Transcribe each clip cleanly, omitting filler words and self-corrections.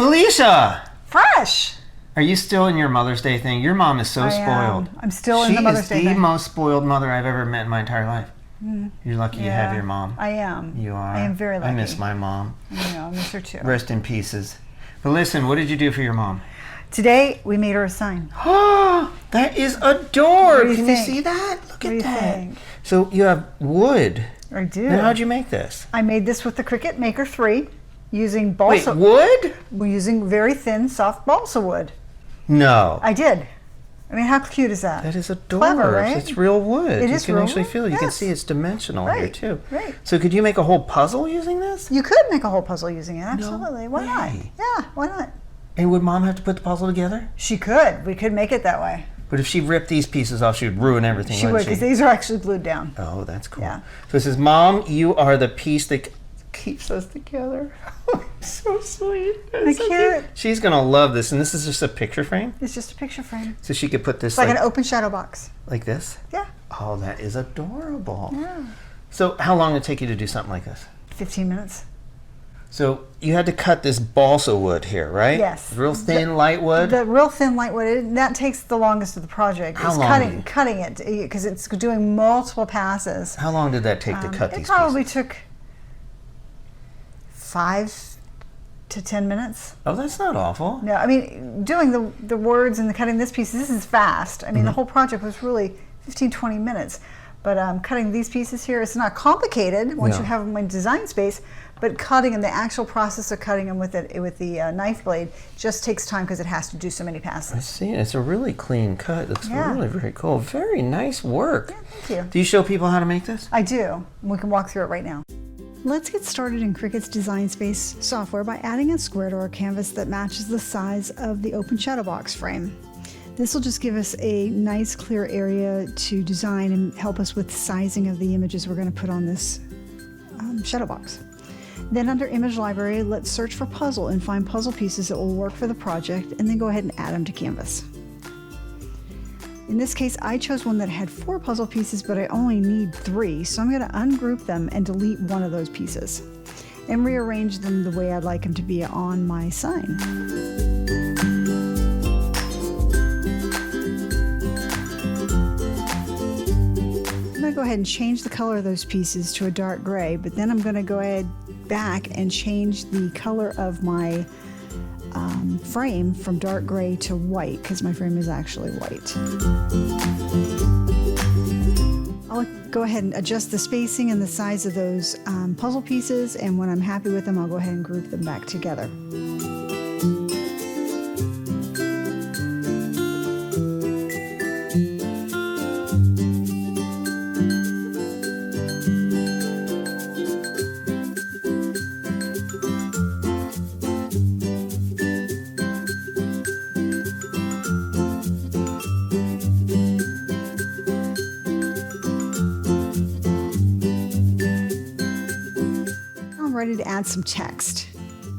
Felicia! Fresh! Are you still in your Mother's Day thing? Your mom is so spoiled. I'm still in the Mother's Day thing. She is the most spoiled mother I've ever met in my entire life. You're lucky you have your mom. I am. You are. I am very lucky. I miss my mom. I know, I miss her too. Rest in pieces. But listen, what did you do for your mom? Today, we made her a sign. Oh, that is adored. Can you think? see that? Look What at do that. you think? So you have wood. I do. Now, how'd you make this? I made this with the Cricut Maker 3 using balsa. Wait, wood? We're using very thin, soft balsa wood. No. I did. I mean, how cute is that? That is adorable. Clever, right? It's real wood. It is you can real actually wood? feel it. You can Yes. see it's dimensional here Right, too. right. So could you make a whole puzzle using this? You could make a whole puzzle using it, absolutely. Why not? way. Yeah, why not? And would mom have to put the puzzle together? She could. We could make it that way. But if she ripped these pieces off, she would ruin everything, She would, wouldn't because these are actually glued down. Oh, that's cool. Yeah. So it says, Mom, you are the piece that keeps us together. So sweet. I can't. She's going to love this. And this is just a picture frame? It's just a picture frame. So she could put this It's like an open shadow box. like this? Yeah. Oh, that is adorable. Yeah. So how long did it take you to do something like this? 15 minutes. So you had to cut this balsa wood here, right? Yes. Real thin, light wood? The real thin light wood, that takes the longest of the project. How It's long? cutting it, because it's doing multiple passes. How long did that take to cut these It probably pieces? took 5 to 10 minutes. Oh, that's not awful. No, I mean, doing the words and the cutting this piece, this is fast. I mean, the whole project was really 15, 20 minutes. But cutting these pieces here, it's not complicated once you have them in design space, but cutting and the actual process of cutting them with the knife blade just takes time because it has to do so many I passes. see. It's a really clean cut. It looks Yeah. really very cool. Very nice work. Yeah, thank you. Do you show people how to make this? I do. We can walk through it right now. Let's get started in Cricut's Design Space software by adding a square to our canvas that matches the size of the open shadow box frame. This will just give us a nice clear area to design and help us with sizing of the images we're going to put on this shadow box. Then under Image Library, let's search for puzzle and find puzzle pieces that will work for the project, and then go ahead and add them to canvas. In this case, I chose one that had 4 puzzle pieces, but I only need 3, so I'm going to ungroup them and delete one of those pieces and rearrange them the way I'd like them to be on my sign. I'm going to go ahead and change the color of those pieces to a dark gray, but then I'm going to go ahead back and change the color of my frame from dark gray to white, because my frame is actually white. I'll go ahead and adjust the spacing and the size of those puzzle pieces, and when I'm happy with them, I'll go ahead and group them back together. Ready to add some text.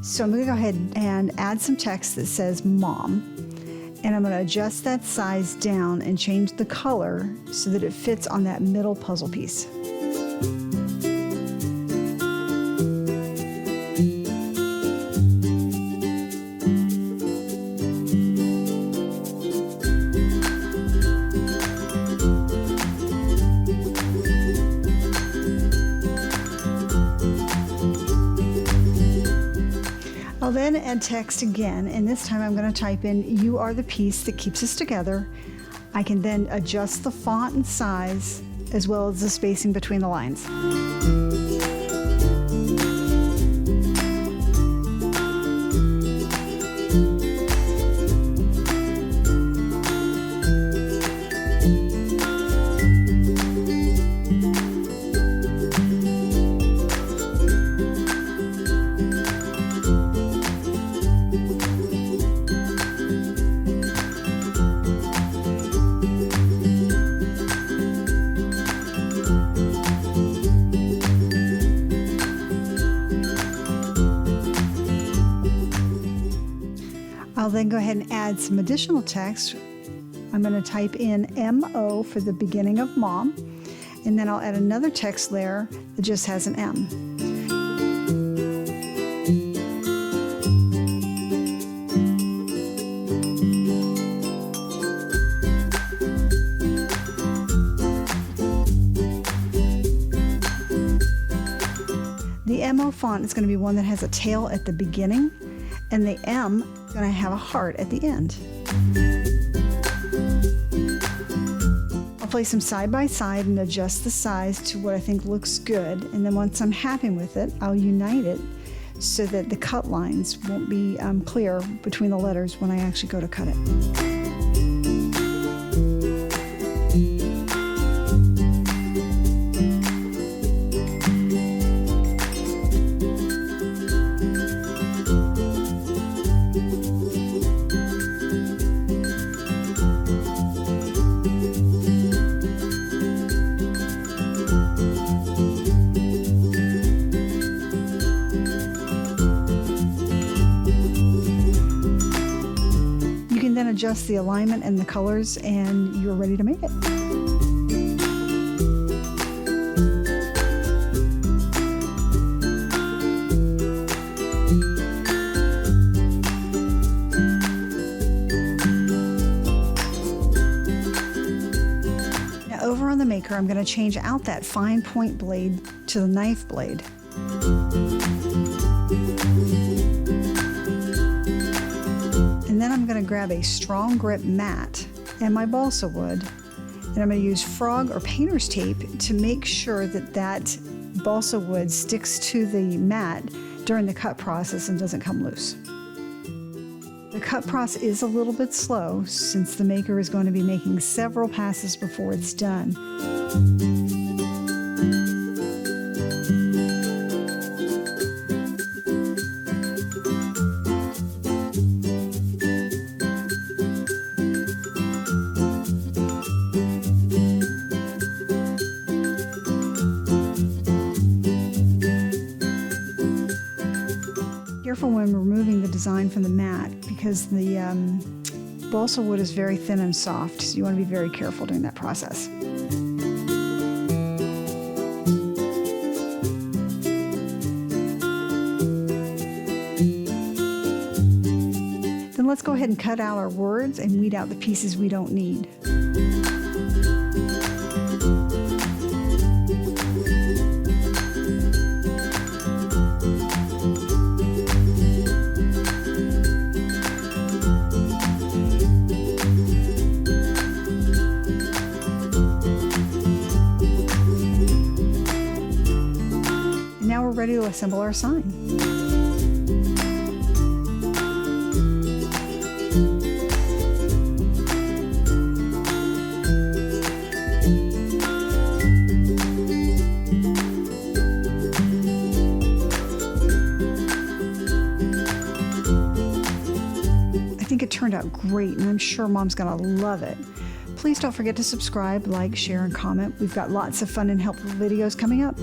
So I'm going to go ahead and add some text that says Mom, and I'm going to adjust that size down and change the color so that it fits on that middle puzzle piece. I'll then add text again, and this time I'm going to type in, "You are the piece that keeps us together." I can then adjust the font and size as well as the spacing between the lines. I'll then go ahead and add some additional text. I'm going to type in MO for the beginning of Mom, and then I'll add another text layer that just has an M. font is going to be one that has a tail at the beginning, and the M is going to have a heart at the end. I'll place them side by side and adjust the size to what I think looks good, and then once I'm happy with it, I'll unite it so that the cut lines won't be clear between the letters when I actually go to cut it. Then adjust the alignment and the colors, and you're ready to make it. Now over on the maker, I'm going to change out that fine point blade to the knife blade. And then I'm going to grab a strong grip mat and my balsa wood, and I'm going to use frog or painter's tape to make sure that that balsa wood sticks to the mat during the cut process and doesn't come loose. The cut process is a little bit slow since the maker is going to be making several passes before it's done. Careful when removing the design from the mat because the balsa wood is very thin and soft, so you want to be very careful during that process. Then let's go ahead and cut out our words and weed out the pieces we don't need. Now we're ready to assemble our sign. I think it turned out great, and I'm sure Mom's gonna love it. Please don't forget to subscribe, like, share, and comment. We've got lots of fun and helpful videos coming up.